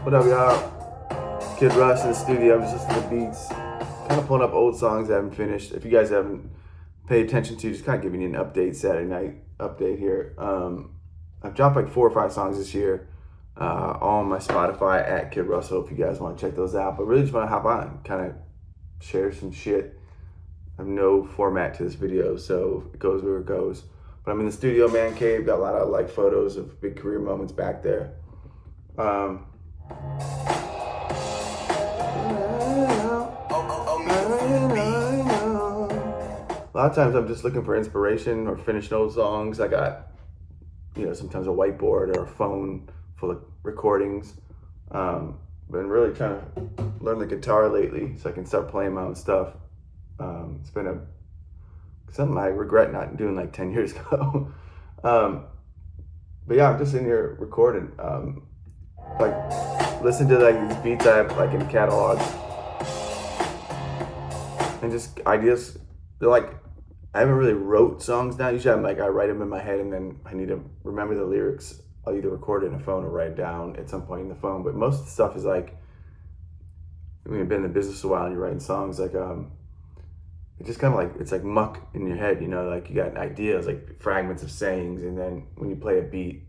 What up, y'all? Kid Rush in the studio. I'm just listening to beats, kind of pulling up old songs I haven't finished. If you guys haven't paid attention to, just kind of giving you an update, Saturday night update here. I've dropped like 4 or 5 songs this year, all on my Spotify at Kid Russell. If you guys want to check those out, but really just want to hop on, kind of share some shit. I have no format to this video, so it goes where it goes. But I'm in the studio, man cave. Got a lot of like photos of big career moments back there. A lot of times I'm just looking for inspiration or finishing old songs. I got, sometimes a whiteboard or a phone full of recordings. Been really trying to learn the guitar lately so I can start playing my own stuff. It's been something I regret not doing like 10 years ago. But yeah, I'm just in here recording. Listen to like these beats I have like in catalogs. And just ideas. They're like, I haven't really wrote songs down. Usually I write them in my head and then I need to remember the lyrics. I'll either record it in a phone or write it down at some point in the phone. But most of the stuff is like, when you've been in the business a while and you're writing songs, like, it's just kind of like, it's like muck in your head, like you got ideas, like fragments of sayings. And then when you play a beat,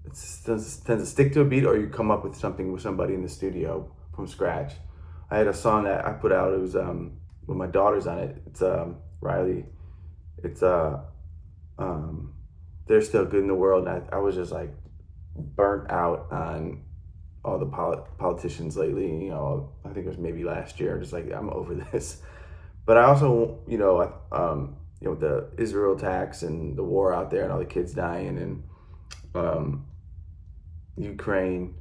it tends to stick to a beat, or you come up with something with somebody in the studio from scratch. I had a song that I put out, it was with my daughters on it. It's Riley. It's They're Still Good in the World. And I was just like burnt out on all the politicians lately. I think it was maybe last year. Just like, I'm over this. But I also, with the Israel attacks and the war out there and all the kids dying and Ukraine,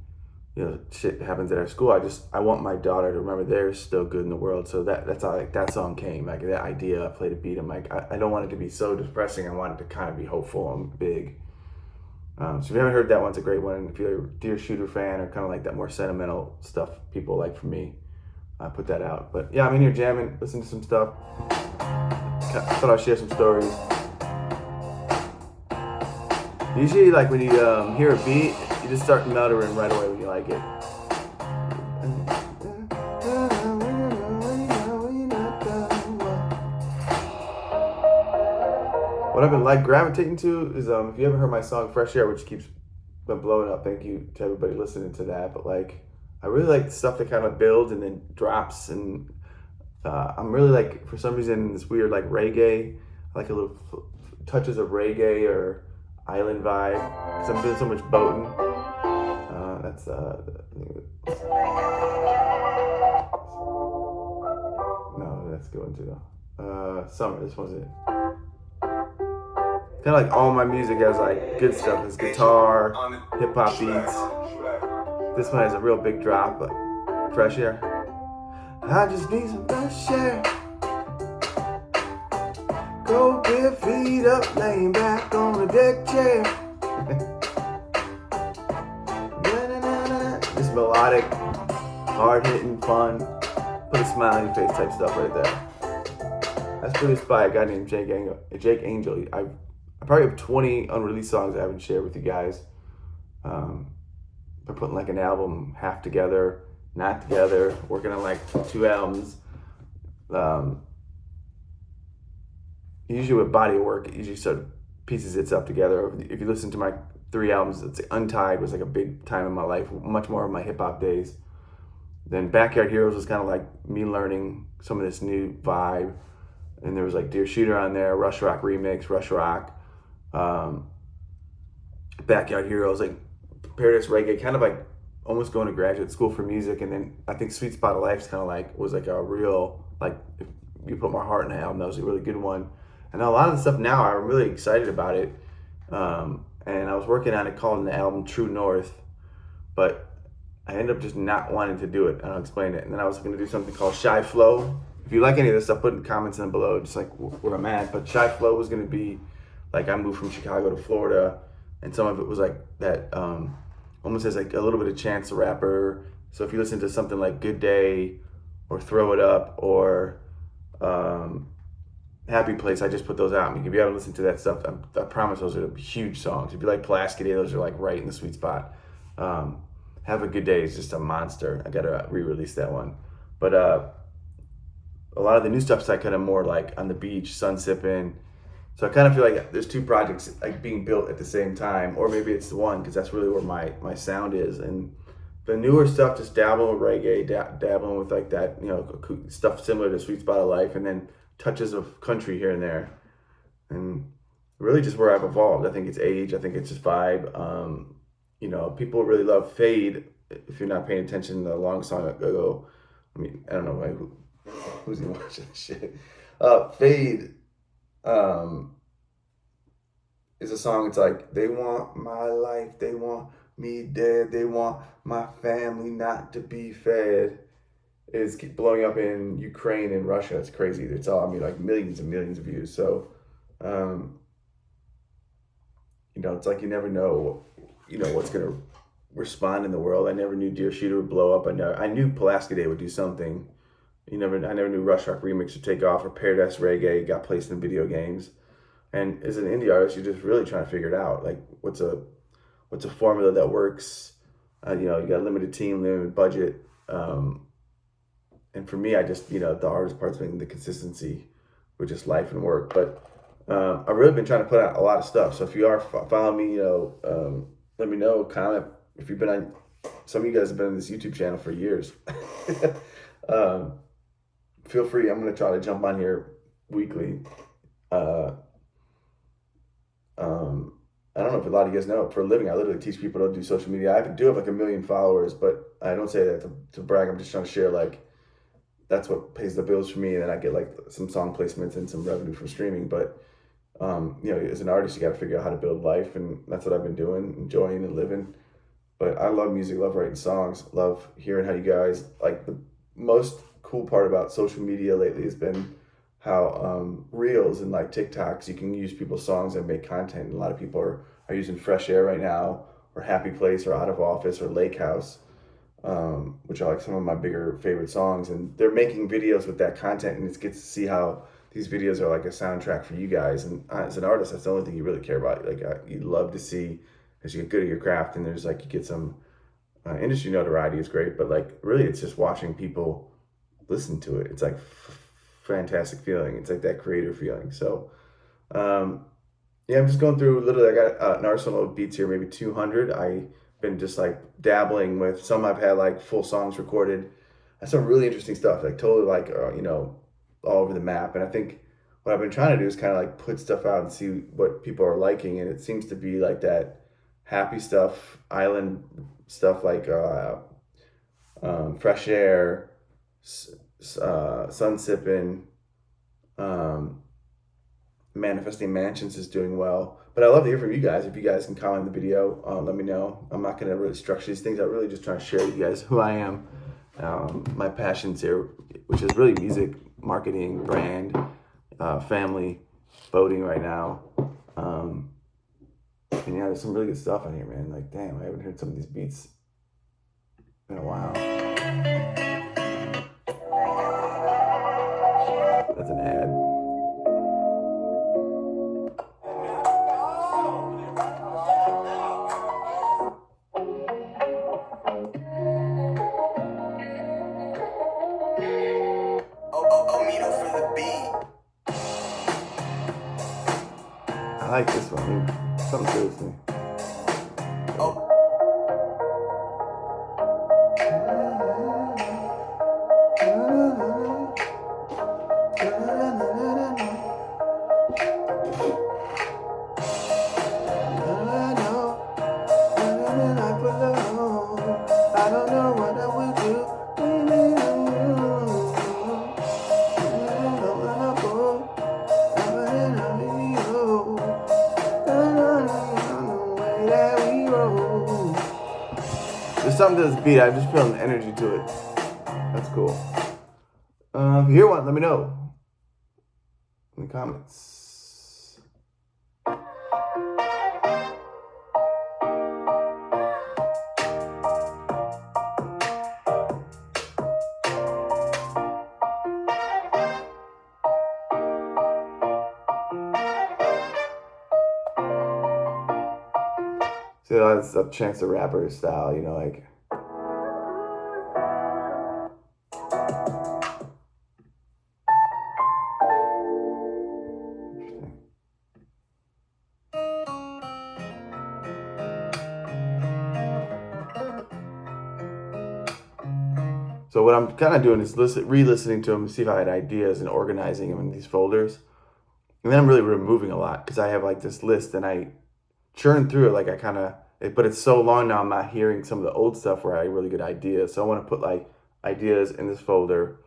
shit happens at our school. I want my daughter to remember they're still good in the world. So that's how like that song came. Like that idea, I played a beat. I'm like, I don't want it to be so depressing. I want it to kind of be hopeful and big. So if you haven't heard that one, it's a great one. If you're a Deer Shooter fan or kind of like that more sentimental stuff people like from me, I put that out. But yeah, I'm in here jamming, listening to some stuff. I thought I'd share some stories. Usually, like when you hear a beat, you just start muttering right away when you like it. What I've been like gravitating to is if you ever heard my song Fresh Air, which keeps been blowing up, thank you to everybody listening to that. But like, I really like stuff that kind of builds and then drops, and I'm really like, for some reason, this weird like reggae, like a little touches of reggae or island vibe, because I'm doing so much boating. No, that's going to Summer. This one's it. Kind of like all my music has like good stuff. It's guitar, hip hop beats. This one has a real big drop, but Fresh Air. I just need some fresh air. Go bare feet up, laying back on a deck chair. This melodic, hard-hitting, fun, put a smile on your face type stuff right there. That's produced by a guy named Jake Angel. I probably have 20 unreleased songs I haven't shared with you guys. Been putting like an album half together, not together, working on like 2 albums. Usually with body of work, it usually sort of pieces itself together. If you listen to my 3 albums, it's Untied was like a big time in my life, much more of my hip hop days. Then Backyard Heroes was kind of like me learning some of this new vibe. And there was like Deer Shooter on there, Rush Rock Remix, Rush Rock, Backyard Heroes, like Paradise Reggae, kind of like almost going to graduate school for music. And then I think Sweet Spot of Life's kind of like, was like a real, like, if you put my heart in an album, that was a really good one. And a lot of the stuff now, I'm really excited about it. And I was working on it, calling the album True North, but I ended up just not wanting to do it. And I'll explain it. And then I was going to do something called Shy Flow. If you like any of this stuff, put in comments in below, just like where I'm at. But Shy Flow was going to be like, I moved from Chicago to Florida, and some of it was like that, almost as like a little bit of Chance the Rapper. So if you listen to something like Good Day or Throw It Up or Happy Place, I just put those out. I mean, if you haven't listened to that stuff, I promise those are huge songs. If you like Pulaski Day, those are like right in the sweet spot. Um, Have a Good Day is just a monster. I gotta re-release that one. But a lot of the new stuff's like kind of more like on the beach, sun sipping. So I kind of feel like there's two projects like being built at the same time, or maybe it's the one because that's really where my sound is. And the newer stuff, just dabbling with reggae, dabbling with like that, stuff similar to Sweet Spot of Life, and then touches of country here and there, and really just where I've evolved. I think it's age. I think it's just vibe. People really love Fade. If you're not paying attention to the long song ago, I mean, I don't know who's even watching this shit. Fade is a song. It's like they want my life, they want me dead, they want my family not to be fed. Is blowing up in Ukraine and Russia. It's crazy. It's all, I mean, like millions and millions of views. So, it's like you never know, what's gonna respond in the world. I never knew Dear Shooter would blow up. I knew Pulaski Day would do something. I never knew Rush Rock Remix would take off, or Paradise Reggae got placed in video games. And as an indie artist, you're just really trying to figure it out. Like, what's a formula that works? You got a limited team, limited budget. And for me, I just, the hardest part's been the consistency with just life and work. But I've really been trying to put out a lot of stuff. So if you are following me, let me know, comment. If you've been on, some of you guys have been on this YouTube channel for years. Feel free. I'm going to try to jump on here weekly. I don't know if a lot of you guys know, for a living, I literally teach people to do social media. I do have like 1 million followers, but I don't say that to brag. I'm just trying to share, like, that's what pays the bills for me. And then I get like some song placements and some revenue from streaming. But, as an artist, you got to figure out how to build life. And that's what I've been doing, enjoying and living. But I love music, love writing songs, love hearing how you guys, like, the most cool part about social media lately has been how Reels and like TikToks, you can use people's songs and make content. And a lot of people are using Fresh Air right now, or Happy Place, or Out of Office, or Lake House, which are like some of my bigger favorite songs. And they're making videos with that content, and it's good to see how these videos are like a soundtrack for you guys. And as an artist, that's the only thing you really care about. Like, you love to see as you get good at your craft, and there's like, you get some industry notoriety is great, but like really it's just watching people listen to it. It's like fantastic feeling. It's like that creator feeling. So yeah, I'm just going through, literally I got an arsenal of beats here, maybe 200. I've been just like dabbling with some. I've had like full songs recorded. That's some really interesting stuff, like totally like all over the map. And I think what I've been trying to do is kind of like put stuff out and see what people are liking, and it seems to be like that happy stuff, island stuff, like Fresh Air, Sun Sippin', Manifesting Mansions is doing well. But I love to hear from you guys. If you guys can comment in the video, let me know. I'm not going to really structure these things. I'm really just trying to share with you guys who I am, my passions here, which is really music, marketing, brand, family, boating right now. And yeah, there's some really good stuff on here, man. Like, damn, I haven't heard some of these beats in a while. That's an ad. I like this one. I mean, something seriously. I don't know what I will do. There's something to this beat. I'm just feeling the energy to it. That's cool. If you hear one, let me know in the comments. know, that's a Chance the Rapper style, you know, like. So what I'm kind of doing is re-listening to them to see if I had ideas and organizing them in these folders. And then I'm really removing a lot because I have like this list and I churn through it. Like I kind of, but it's so long now I'm not hearing some of the old stuff where I had really good ideas. So I want to put like ideas in this folder,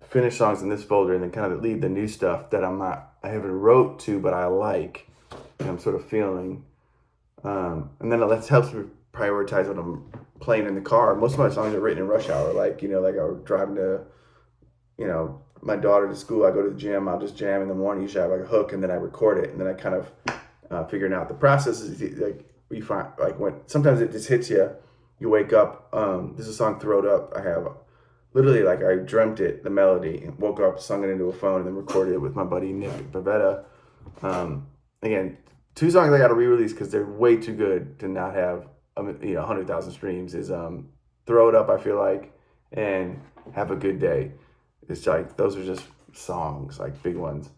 finish songs in this folder, and then kind of leave the new stuff that I haven't wrote to, but I like, and I'm sort of feeling. And then that helps me prioritize when I'm playing in the car. Most of my songs are written in rush hour, like, you know, like I was driving to, you know, my daughter to school. I go to the gym. I'll just jam in the morning. Usually I have like a hook, and then I record it, and then I kind of figuring out the process is like you find like when sometimes it just hits you. You wake up. There's a song "Throw It Up." I have literally like I dreamt it, the melody, and woke up, sung it into a phone, and then recorded it with my buddy Nick Pavetta. Again, 2 songs I got to re-release because they're way too good to not have 100,000 streams. Is "Throw It Up," I feel like, and "Have a Good Day." It's like those are just songs, like big ones.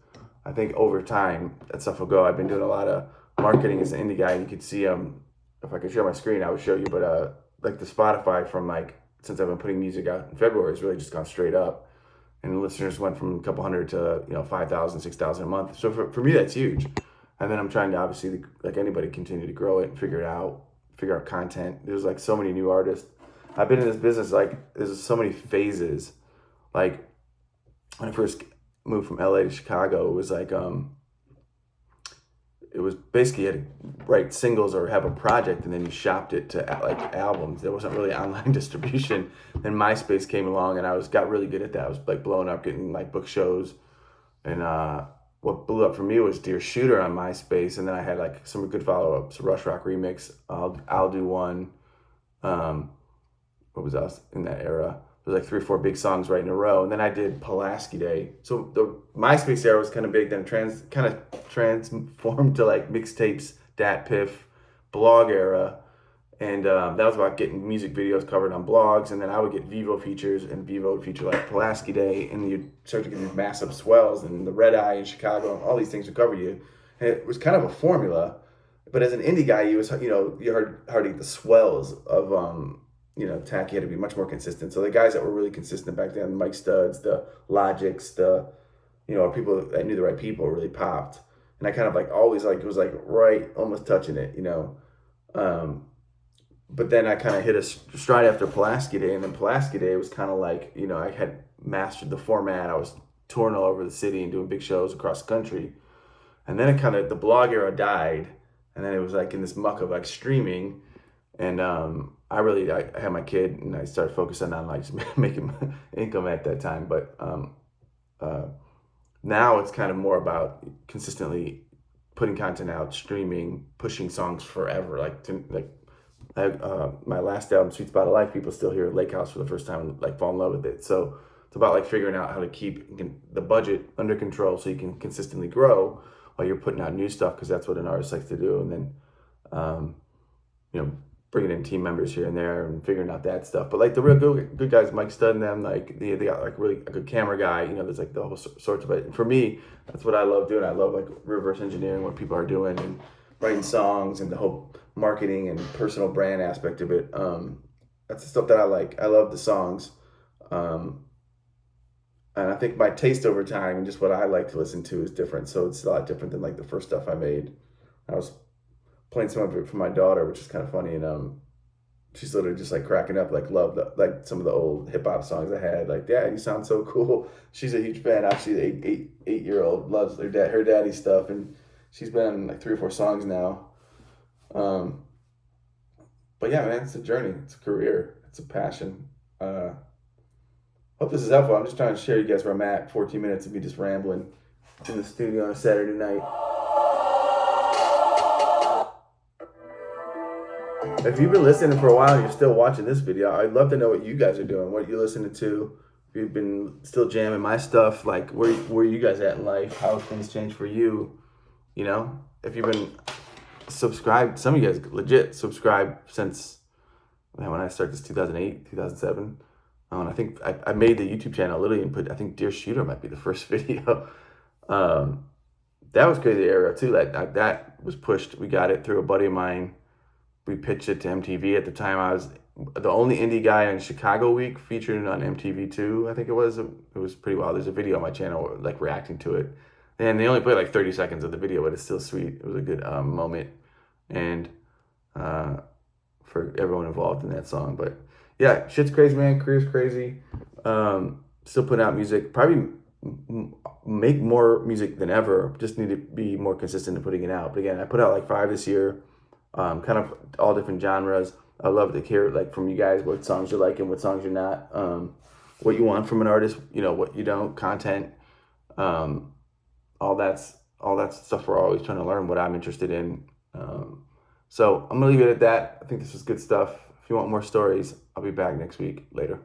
I think over time that stuff will go. I've been doing a lot of marketing as an indie guy, and you could see if I could share my screen, I would show you. But like the Spotify from like since I've been putting music out in February, it's really just gone straight up, and the listeners went from a couple hundred to 5,000, 6,000 a month. So for me, that's huge. And then I'm trying to obviously, like anybody, continue to grow it and figure out content. There's like so many new artists. I've been in this business, like there's so many phases. Like when I first moved from LA to Chicago, it was like it was basically you had to write singles or have a project, and then you shopped it to like albums. There wasn't really online distribution. Then MySpace came along, and I got really good at that. I was like blowing up, getting like book shows, and what blew up for me was Dear Shooter on MySpace, and then I had like some good follow-ups. Rush Rock Remix, I'll Do One. What was else in that era? There was like 3 or 4 big songs right in a row, and then I did Pulaski Day. So the MySpace era was kind of big. Then transformed to like mixtapes, Dat Piff, blog era, and that was about getting music videos covered on blogs. And then I would get Vivo features, and Vivo would feature like Pulaski Day, and you'd start to get these massive swells, and the Red Eye in Chicago, and all these things would cover you. And it was kind of a formula. But as an indie guy, you heard hard to get the swells of Tacky had to be much more consistent. So the guys that were really consistent back then, Mike Studs, the Logics, people that knew the right people really popped. And I kind of like always like, it was like right, almost touching it, But then I kind of hit a stride after Pulaski Day. And then Pulaski Day was kind of like, I had mastered the format. I was touring all over the city and doing big shows across the country. And then the blog era died. And then it was like in this muck of like streaming. And I had my kid, and I started focusing on like just making income at that time. But now it's kind of more about consistently putting content out, streaming, pushing songs forever. My last album, Sweet Spot of Life, people still hear Lake House for the first time and like fall in love with it. So it's about like figuring out how to keep the budget under control so you can consistently grow while you're putting out new stuff, because that's what an artist likes to do. And then bringing in team members here and there and figuring out that stuff. But like the real good guys, Mike Stud and them, like they got like really a good camera guy. There's like the whole sorts of it. And for me, that's what I love doing. I love like reverse engineering what people are doing and writing songs and the whole marketing and personal brand aspect of it. That's the stuff that I like. I love the songs. And I think my taste over time and just what I like to listen to is different. So it's a lot different than like the first stuff I made. I was playing some of it for my daughter, which is kind of funny, and she's literally just like cracking up, like love like some of the old hip hop songs I had. Like, Dad, you sound so cool. She's a huge fan. Actually, the 8-year-old loves her daddy's stuff, and she's been on like 3 or 4 songs now. But yeah, man, it's a journey. It's a career. It's a passion. Hope this is helpful. I'm just trying to share you guys where I'm at. 14 minutes of me just rambling in the studio on a Saturday night. If you've been listening for a while and you're still watching this video, I'd love to know what you guys are doing, what you're listening to. If you've been still jamming my stuff, like where you guys at in life, how have things changed for you? If you've been subscribed. Some of you guys legit subscribed since, man, when I started this 2008, 2007. And I think I made the YouTube channel literally and put, I think Dear Shooter might be the first video. Um, that was crazy era too. Like that was pushed. We got it through a buddy of mine. We pitched it to MTV at the time. I was the only indie guy in Chicago Week, featured on MTV2. I think it was. It was pretty wild. There's a video on my channel like reacting to it, and they only played like 30 seconds of the video, but it's still sweet. It was a good moment, and for everyone involved in that song. But yeah, shit's crazy, man. Career's crazy. Still putting out music. Probably make more music than ever. Just need to be more consistent in putting it out. But again, I put out like 5 this year. Kind of all different genres. I love to hear like from you guys what songs you like and what songs you're not. What you want from an artist, what you don't. Content. All that stuff we're always trying to learn. What I'm interested in. So I'm gonna leave it at that. I think this is good stuff. If you want more stories, I'll be back next week. Later.